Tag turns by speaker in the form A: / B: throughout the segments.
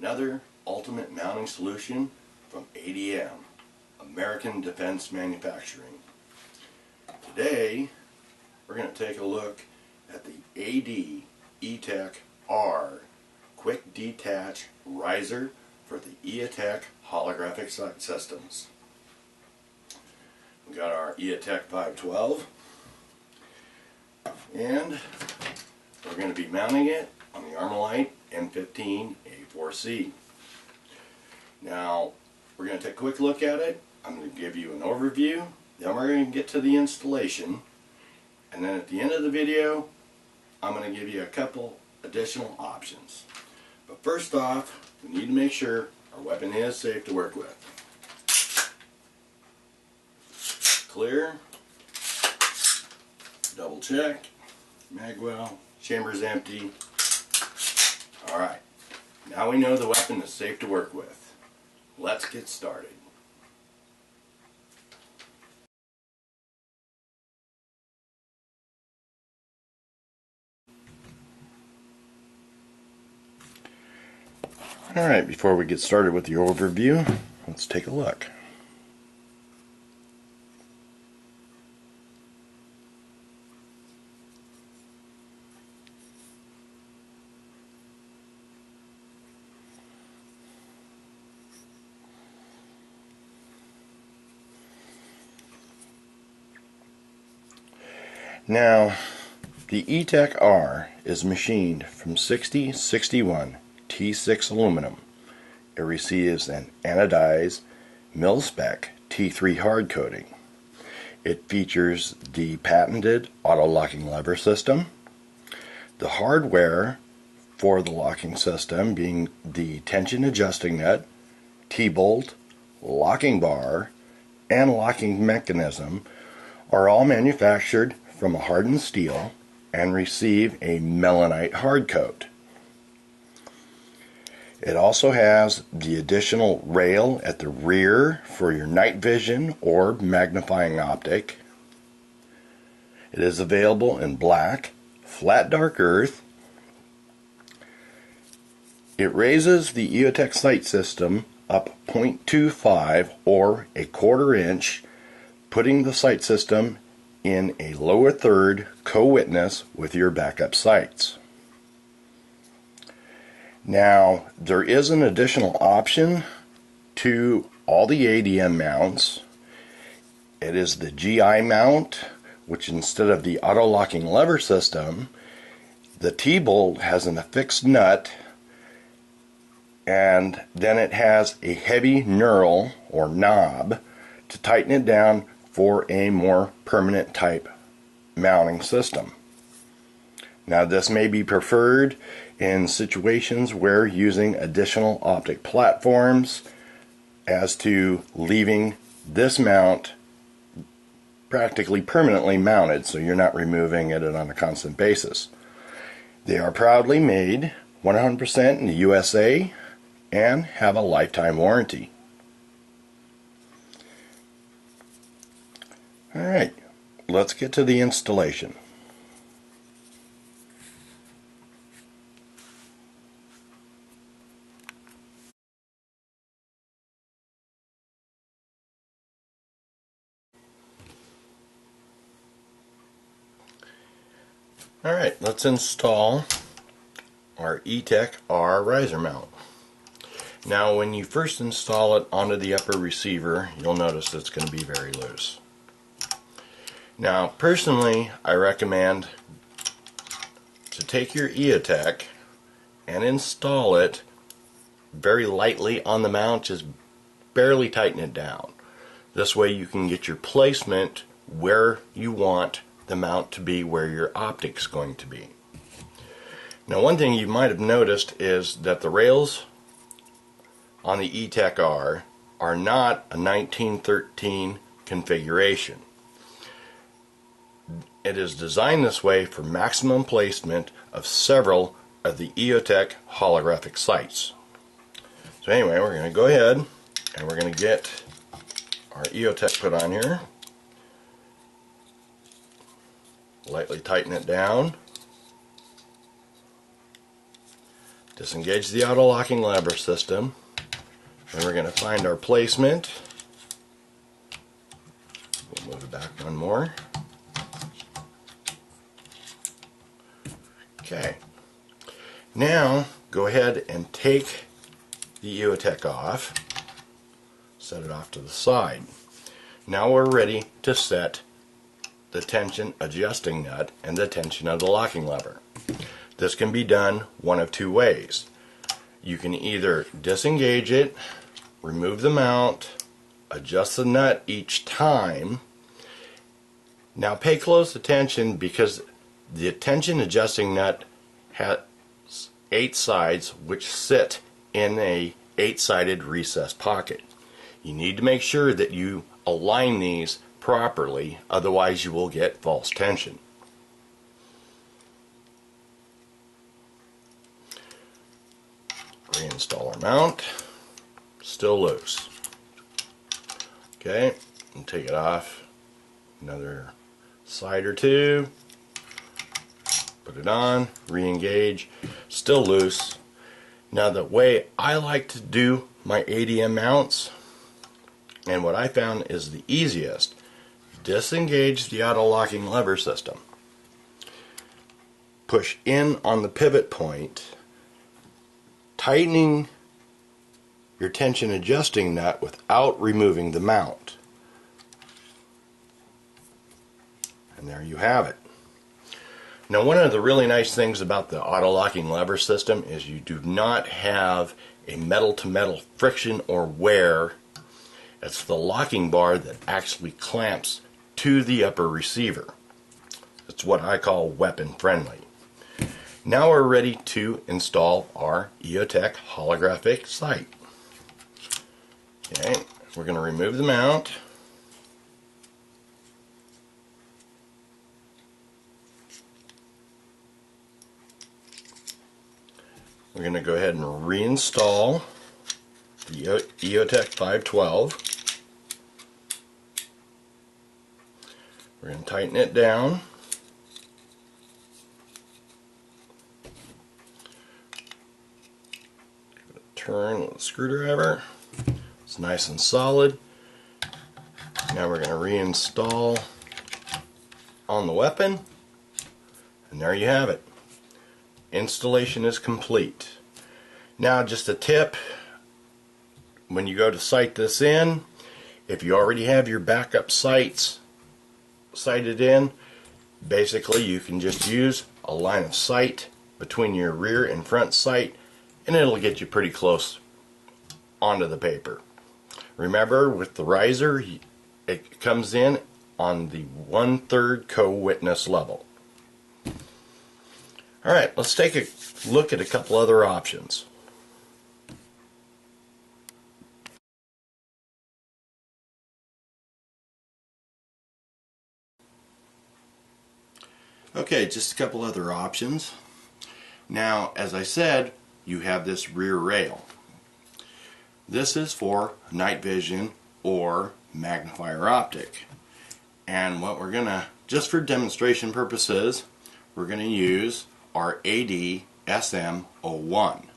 A: another ultimate mounting solution from AD-SM, American Defense Manufacturing. Today we're going to take a look at the AD-ETECH-R Quick Detach Riser for the Eotech Holographic sight systems. We got our Eotech 512 and we're going to be mounting it on the Armalite M15 A4C. Now we're going to take a quick look at it. I'm going to give you an overview, then we're going to get to the installation, and then at the end of the video I'm going to give you a couple additional options. But first off, we need to make sure our weapon is safe to work with. Clear, double check, mag well, chamber's empty. Alright, now we know the weapon is safe to work with. Let's get started. Alright, before we get started with the overview, let's take a look. Now, the ETECH-R is machined from 6061 T6 aluminum. It receives an anodized mil-spec T3 hard coating. It features the patented auto-locking lever system, the hardware for the locking system being the tension adjusting nut, T-bolt, locking bar, and locking mechanism are all manufactured from a hardened steel and receive a melanite hard coat. It also has the additional rail at the rear for your night vision or magnifying optic. It is available in black, flat dark earth. It raises the Eotech sight system up 0.25 or a quarter inch, putting the sight system in a lower third co-witness with your backup sights. Now, there is an additional option to all the AD-SM mounts. It is the GI mount, which instead of the auto-locking lever system, the T-bolt has an affixed nut, and then it has a heavy knurl or knob to tighten it down for a more permanent type mounting system. Now, this may be preferred in situations where using additional optic platforms as to leaving this mount practically permanently mounted so you're not removing it on a constant basis. They are proudly made 100% in the USA and have a lifetime warranty. Alright, let's get to the installation. Alright, let's install our ETECH-R riser mount. Now, when you first install it onto the upper receiver, you'll notice it's going to be very loose. Now, personally, I recommend to take your Eotech and install it very lightly on the mount, just barely tighten it down. This way you can get your placement where you want the mount to be, where your optic's going to be. Now, one thing you might have noticed is that the rails on the ETECH-R are not a 1913 configuration. It is designed this way for maximum placement of several of the Eotech Holographic sights. So anyway, we're going to go ahead and we're going to get our Eotech put on here. Lightly tighten it down. Disengage the auto-locking lever system. And we're going to find our placement. We'll move it back one more. Okay. Now go ahead and take the Eotech off. Set it off to the side. Now we're ready to set the tension adjusting nut and the tension of the locking lever. This can be done one of two ways. You can either disengage it, remove the mount, adjust the nut each time. Now pay close attention because the tension adjusting nut has 8 sides which sit in a 8-sided recessed pocket. You need to make sure that you align these properly, otherwise you will get false tension. Reinstall our mount. Still loose. Okay, and take it off. Another side or two. Put it on, re-engage. Still loose. Now the way I like to do my ADM mounts, and what I found is the easiest, disengage the auto-locking lever system. Push in on the pivot point, tightening your tension adjusting nut without removing the mount. And there you have it. Now one of the really nice things about the auto-locking lever system is you do not have a metal-to-metal friction or wear. It's the locking bar that actually clamps to the upper receiver. It's what I call weapon friendly. Now we're ready to install our Eotech Holographic sight. Okay, we're going to remove the mount. We're going to go ahead and reinstall the Eotech 512. We're going to tighten it down. Give it a turn with a screwdriver. It's nice and solid. Now we're going to reinstall on the weapon. And there you have it. Installation is complete. Now just a tip, when you go to sight this in, if you already have your backup sights sighted in, basically you can just use a line of sight between your rear and front sight and it'll get you pretty close onto the paper. Remember, with the riser, it comes in on the 1/3 co-witness level. Alright, let's take a look at a couple other options. Okay, just a couple other options. Now, as I said, you have this rear rail. This is for night vision or magnifier optic. And what we're going to, just for demonstration purposes, we're going to use our AD-SM 01.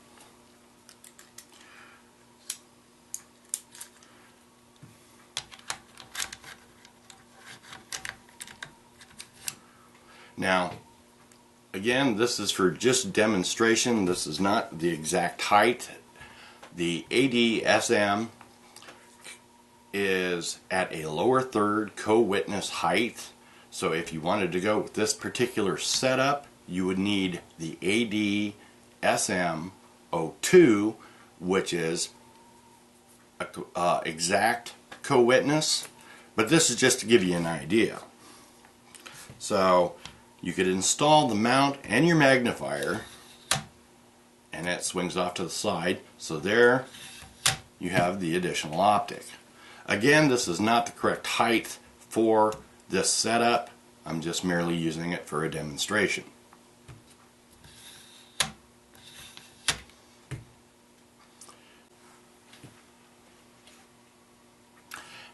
A: Now, again, this is for just demonstration. This is not the exact height. The AD-SM is at a lower third co-witness height. So if you wanted to go with this particular setup, you would need the AD-SM 02, which is a exact co-witness. But this is just to give you an idea. So you could install the mount and your magnifier, and it swings off to the side. So there you have the additional optic. Again, this is not the correct height for this setup. I'm just merely using it for a demonstration.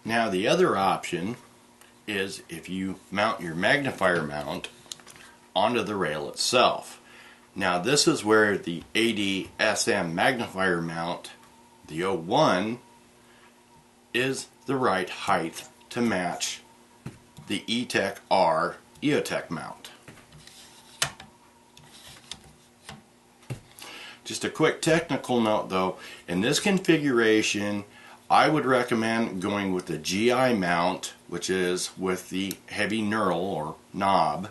A: Now the other option is if you mount your magnifier mount onto the rail itself. Now this is where the AD-SM Magnifier mount, the 01, is the right height to match the AD-ETECH-R Eotech mount. Just a quick technical note though, in this configuration I would recommend going with the GI mount, which is with the heavy knurl or knob,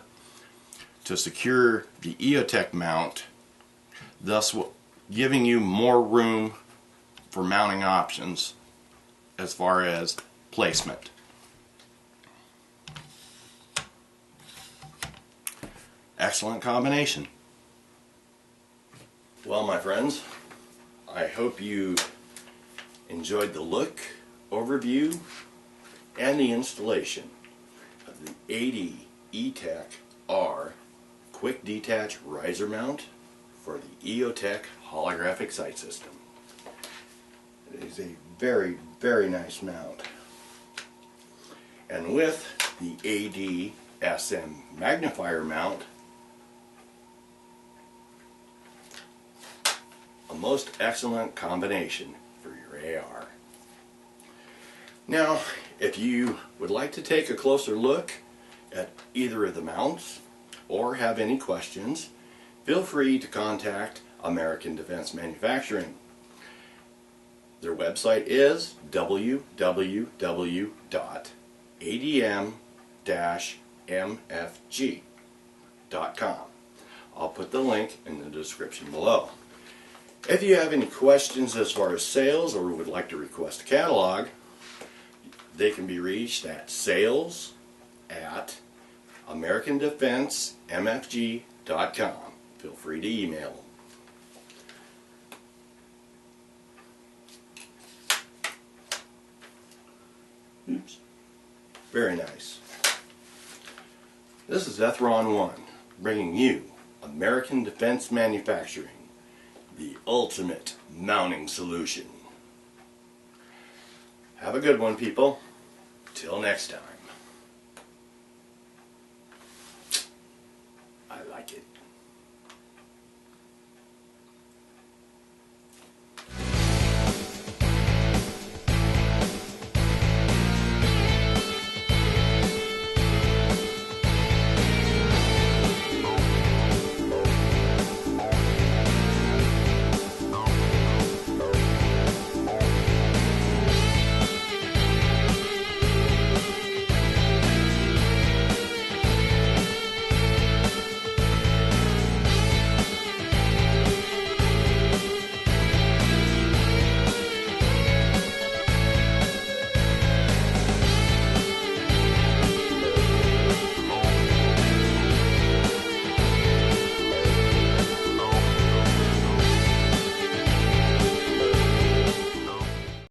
A: to secure the Eotech mount, thus giving you more room for mounting options as far as placement. Excellent combination. Well, my friends, I hope you enjoyed the look, overview, and the installation of the AD-ETECH-R Quick Detach Riser Mount for the Eotech Holographic Sight System. It is a very, very nice mount. And with the AD-SM Magnifier mount, a most excellent combination for your AR. Now, if you would like to take a closer look at either of the mounts or have any questions, feel free to contact American Defense Manufacturing. Their website is www.adm-mfg.com. I'll put the link in the description below. If you have any questions as far as sales or would like to request a catalog, they can be reached at sales@americandefensemfg.com. Feel free to email them. Oops. Very nice. This is Ethron 1, bringing you American Defense Manufacturing, the ultimate mounting solution. Have a good one, people. Till next time. I like it.